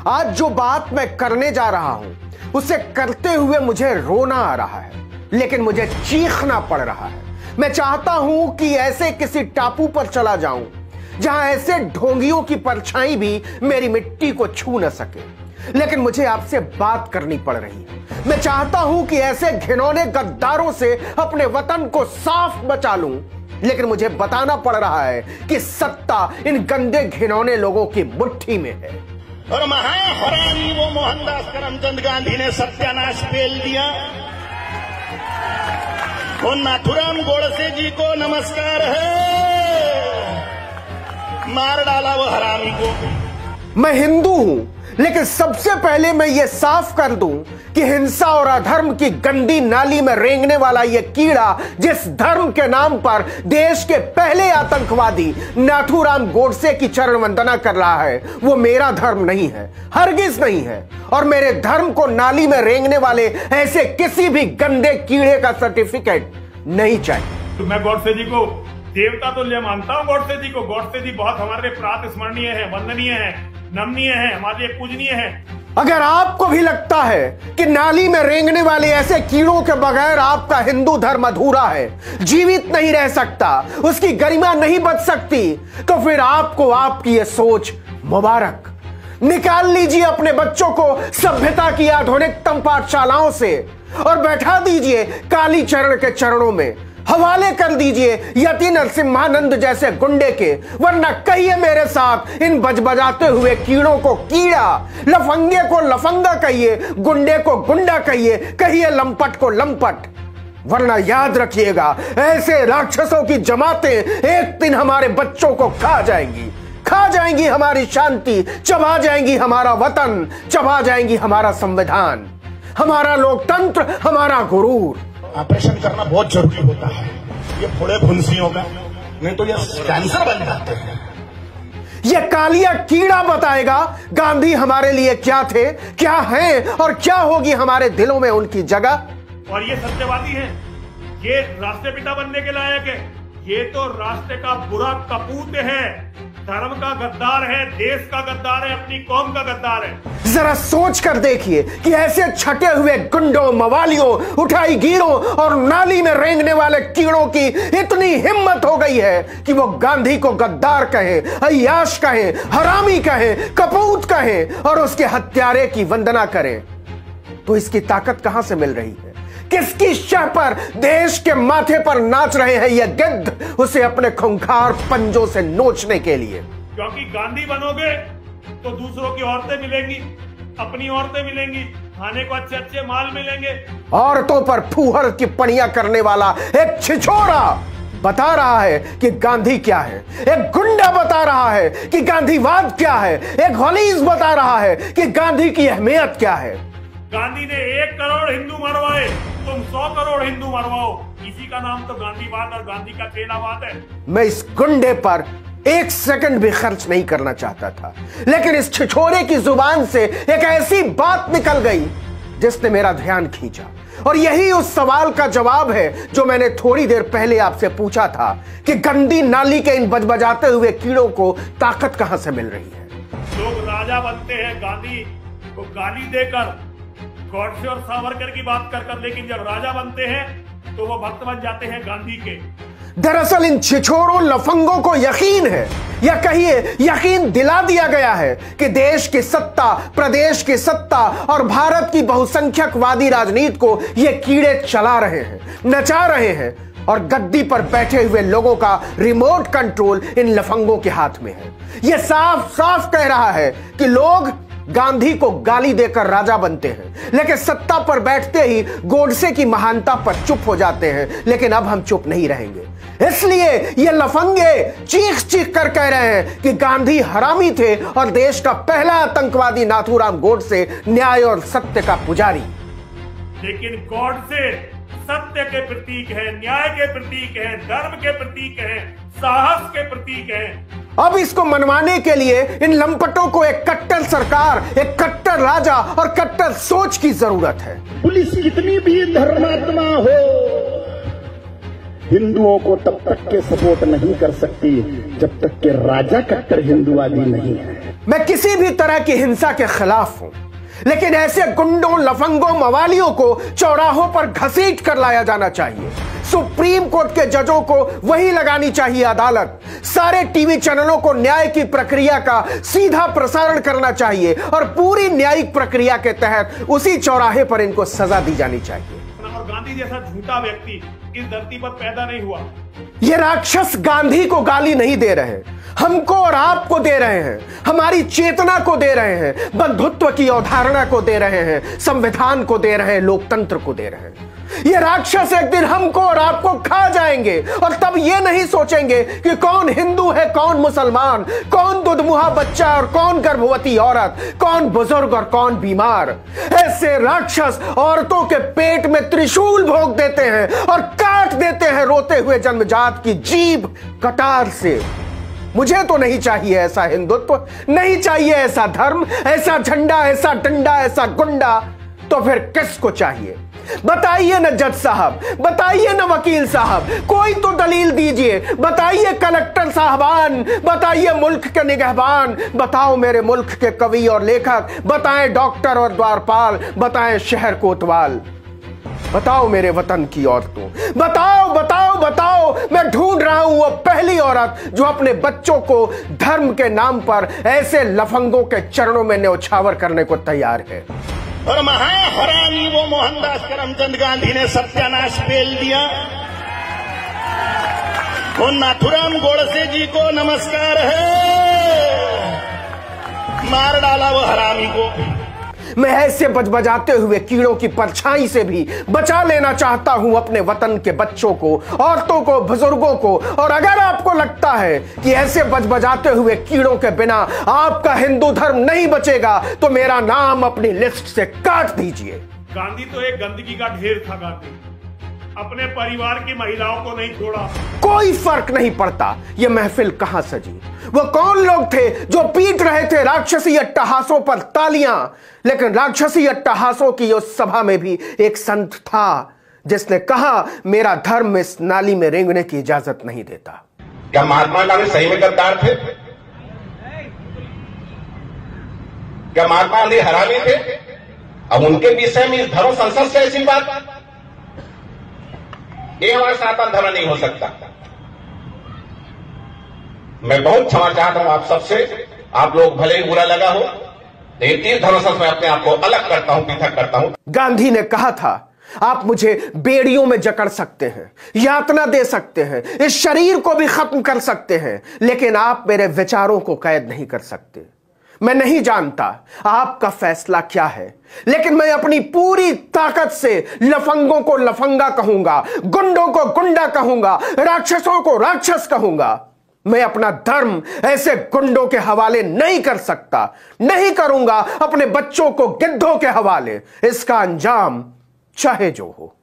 आज जो बात मैं करने जा रहा हूं उसे करते हुए मुझे रोना आ रहा है, लेकिन मुझे चीखना पड़ रहा है। मैं चाहता हूं कि ऐसे किसी टापू पर चला जाऊं जहां ऐसे ढोंगियों की परछाई भी मेरी मिट्टी को छू न सके, लेकिन मुझे आपसे बात करनी पड़ रही है। मैं चाहता हूं कि ऐसे घिनौने गद्दारों से अपने वतन को साफ बचा लूं, लेकिन मुझे बताना पड़ रहा है कि सत्ता इन गंदे घिनौने लोगों की मुट्ठी में है। और महाहरामी वो मोहनदास करमचंद गांधी ने सत्यानाश पेल दिया। वो नाथूराम गोडसे जी को नमस्कार है, मार डाला वो हरामी को। मैं हिंदू हूं, लेकिन सबसे पहले मैं ये साफ कर दूं कि हिंसा और अधर्म की गंदी नाली में रेंगने वाला ये कीड़ा जिस धर्म के नाम पर देश के पहले आतंकवादी नाथूराम गोडसे की चरण वंदना कर रहा है, वो मेरा धर्म नहीं है, हरगिज नहीं है। और मेरे धर्म को नाली में रेंगने वाले ऐसे किसी भी गंदे कीड़े का सर्टिफिकेट नहीं चाहिए। तो मैं गोडसे जी को देवता तो ले मानता हूं। गोडसे जी को, गोडसे जी बहुत हमारे प्रातस्मरणीय है, वंदनीय है, नमनीय है, हमारे लिए पूजनीय है। अगर आपको भी लगता है कि नाली में रेंगने वाले ऐसे कीड़ों के बगैर आपका हिंदू धर्म अधूरा है, जीवित नहीं रह सकता, उसकी गरिमा नहीं बच सकती, तो फिर आपको आपकी यह सोच मुबारक। निकाल लीजिए अपने बच्चों को सभ्यता की आधुनिकतम पाठशालाओं से और बैठा दीजिए कालीचरण के चरणों में, हवाले कर दीजिए यति नरसिम्हानंद जैसे गुंडे के, वरना कहिए मेरे साथ इन बजबजाते हुए कीड़ों को कीड़ा, लफंगे को लफंगा कहिए, गुंडे को गुंडा कहिए, कहिए लंपट को लंपट। वरना याद रखिएगा, ऐसे राक्षसों की जमातें एक दिन हमारे बच्चों को खा जाएंगी हमारी शांति, चबा जाएंगी हमारा वतन, चबा जाएंगी हमारा संविधान, हमारा लोकतंत्र, हमारा गुरूर। ऑपरेशन करना बहुत जरूरी होता है ये फोड़े फुंसियों का, नहीं तो ये कैंसर बन जाते हैं। ये कालिया कीड़ा बताएगा गांधी हमारे लिए क्या थे, क्या हैं और क्या होगी हमारे दिलों में उनकी जगह। और ये सत्यवादी है, ये राष्ट्रपिता बनने के लायक है, ये तो राष्ट्र का बुरा कपूत है, धर्म का गद्दार है, देश का गद्दार है, अपनी कौम का गद्दार है। जरा सोच कर देखिए कि ऐसे छटे हुए गुंडों, मवालियों, उठाई गिरों और नाली में रेंगने वाले कीड़ों की इतनी हिम्मत हो गई है कि वो गांधी को गद्दार कहे, अय्याश कहे, हरामी कहे, कपूत कहे और उसके हत्यारे की वंदना करें। तो इसकी ताकत कहां से मिल रही है? किसकी शह पर देश के माथे पर नाच रहे हैं ये गिद्ध उसे अपने खूंखार पंजों से नोचने के लिए? क्योंकि गांधी बनोगे तो दूसरों की औरतें मिलेंगी, अपनी औरतें मिलेंगी, खाने को अच्छे अच्छे माल मिलेंगे। औरतों पर फूहर की पनिया करने वाला एक छिछोरा बता रहा है कि गांधी क्या है, एक गुंडा बता रहा है कि गांधीवाद क्या है, एक गलीज बता रहा है कि गांधी की अहमियत क्या है। गांधी ने 1 करोड़ हिंदू मरवाए, तुम 100 करोड़ हिंदू मरवाओ, इसी का नाम तो गांधीवाद और गांधी का खेलावाद है। मैं इस गुंडे पर 1 सेकंड भी खर्च नहीं करना चाहता था, लेकिन इस छिछोरे की जुबान से एक ऐसी बात निकल गई जिसने मेरा ध्यान खींचा, और यही उस सवाल का जवाब है जो मैंने थोड़ी देर पहले आपसे पूछा था कि गंदी नाली के इन बजबजाते हुए कीड़ों को ताकत कहां से मिल रही है। लोग राजा बनते हैं गांधी को गाली देकर, गोडसे और सावरकर की बात कर, लेकिन जब राजा बनते हैं तो वो भक्त बन जाते हैं गांधी के। दरअसल इन छिछोरों लफंगों को यकीन है, या कहिए यकीन दिला दिया गया है कि देश की सत्ता, प्रदेश की सत्ता और भारत की बहुसंख्यकवादी राजनीति को ये कीड़े चला रहे हैं, नचा रहे हैं, और गद्दी पर बैठे हुए लोगों का रिमोट कंट्रोल इन लफंगों के हाथ में है। यह साफ साफ कह रहा है कि लोग गांधी को गाली देकर राजा बनते हैं, लेकिन सत्ता पर बैठते ही गोडसे की महानता पर चुप हो जाते हैं। लेकिन अब हम चुप नहीं रहेंगे, इसलिए ये लफंगे चीख चीख कर कह रहे हैं कि गांधी हरामी थे और देश का पहला आतंकवादी नाथूराम गोडसे न्याय और सत्य का पुजारी। लेकिन गोडसे सत्य के प्रतीक है, न्याय के प्रतीक है, धर्म के प्रतीक है, साहस के प्रतीक है। अब इसको मनवाने के लिए इन लंपटों को एक कट्टर सरकार, एक कट्टर राजा और कट्टर सोच की जरूरत है। पुलिस कितनी भी धर्मात्मा हो, हिंदुओं को तब तक के सपोर्ट नहीं कर सकती जब तक के राजा कट्टर हिंदुवादी नहीं है। मैं किसी भी तरह की हिंसा के खिलाफ हूं, लेकिन ऐसे गुंडों, लफंगों, मवालियों को चौराहों पर घसीट कर लाया जाना चाहिए। सुप्रीम कोर्ट के जजों को वही लगानी चाहिए अदालत। सारे टीवी चैनलों को न्याय की प्रक्रिया का सीधा प्रसारण करना चाहिए और पूरी न्यायिक प्रक्रिया के तहत उसी चौराहे पर इनको सजा दी जानी चाहिए। और गांधी जैसा झूठा व्यक्ति इस धरती पर पैदा नहीं हुआ। ये राक्षस गांधी को गाली नहीं दे रहे, हमको और आपको दे रहे हैं, हमारी चेतना को दे रहे हैं, बंधुत्व की अवधारणा को दे रहे हैं, संविधान को दे रहे हैं, लोकतंत्र को दे रहे हैं। ये राक्षस एक दिन हमको और आपको खा जाएंगे और तब ये नहीं सोचेंगे कि कौन हिंदू है, कौन मुसलमान, कौन दुधमुहा बच्चा और कौन गर्भवती औरत, कौन बुजुर्ग और कौन बीमार। ऐसे राक्षस औरतों के पेट में त्रिशूल भोग देते हैं और काट देते हैं रोते हुए जन्मजात की जीभ कटार से। मुझे तो नहीं चाहिए ऐसा हिंदुत्व, नहीं चाहिए ऐसा धर्म, ऐसा झंडा, ऐसा डंडा, ऐसा गुंडा। तो फिर किसको चाहिए? बताइए ना जज साहब, बताइए ना वकील साहब, कोई तो दलील दीजिए। बताइए कलेक्टर साहबान, बताइए मुल्क के निगहबान, बताओ मेरे मुल्क के कवि और लेखक, बताएं डॉक्टर और द्वारपाल, बताएं शहर कोतवाल, बताओ मेरे वतन की औरतों, बताओ बताओ बताओ। मैं ढूंढ रहा हूं वो पहली औरत जो अपने बच्चों को धर्म के नाम पर ऐसे लफंगों के चरणों में न्यौछावर करने को तैयार है। और महाहरामी वो मोहनदास करमचंद गांधी ने सत्यानाश पेल दिया। वो नाथुराम गोडसे जी को नमस्कार है, मार डाला वो हरामी को। मैं ऐसे बजबजाते हुए कीड़ों की परछाई से भी बचा लेना चाहता हूं अपने वतन के बच्चों को, औरतों को, बुजुर्गों को। और अगर आपको लगता है कि ऐसे बजबजाते हुए कीड़ों के बिना आपका हिंदू धर्म नहीं बचेगा तो मेरा नाम अपनी लिस्ट से काट दीजिए। गांधी तो एक गंदगी का ढेर था। गांधी अपने परिवार की महिलाओं को नहीं छोड़ा। कोई फर्क नहीं पड़ता ये महफिल कहां सजी, वो कौन लोग थे जो पीट रहे थे राक्षसी अट्टहासों पर तालियां। लेकिन राक्षसी अट्टहासों की उस सभा में भी एक संत था जिसने कहा मेरा धर्म इस नाली में रेंगने की इजाजत नहीं देता। क्या महात्मा गांधी सही में गद्दार थे? क्या महात्मा गांधी हरामी थे? अब उनके विषय में इस धर्म संसद से ऐसी बात, ये हमारा सनातन धर्म नहीं हो सकता। मैं बहुत क्षमा चाहता हूं आप सबसे, आप लोग भले ही बुरा लगा हो, लेकिन तीन धर्म संसद में अपने आप को अलग करता हूं, पृथक करता हूं। गांधी ने कहा था आप मुझे बेड़ियों में जकड़ सकते हैं, यातना दे सकते हैं, इस शरीर को भी खत्म कर सकते हैं, लेकिन आप मेरे विचारों को कैद नहीं कर सकते। मैं नहीं जानता आपका फैसला क्या है, लेकिन मैं अपनी पूरी ताकत से लफंगों को लफंगा कहूंगा, गुंडों को गुंडा कहूंगा, राक्षसों को राक्षस कहूंगा। मैं अपना धर्म ऐसे गुंडों के हवाले नहीं कर सकता, नहीं करूंगा अपने बच्चों को गिद्धों के हवाले। इसका अंजाम चाहे जो हो।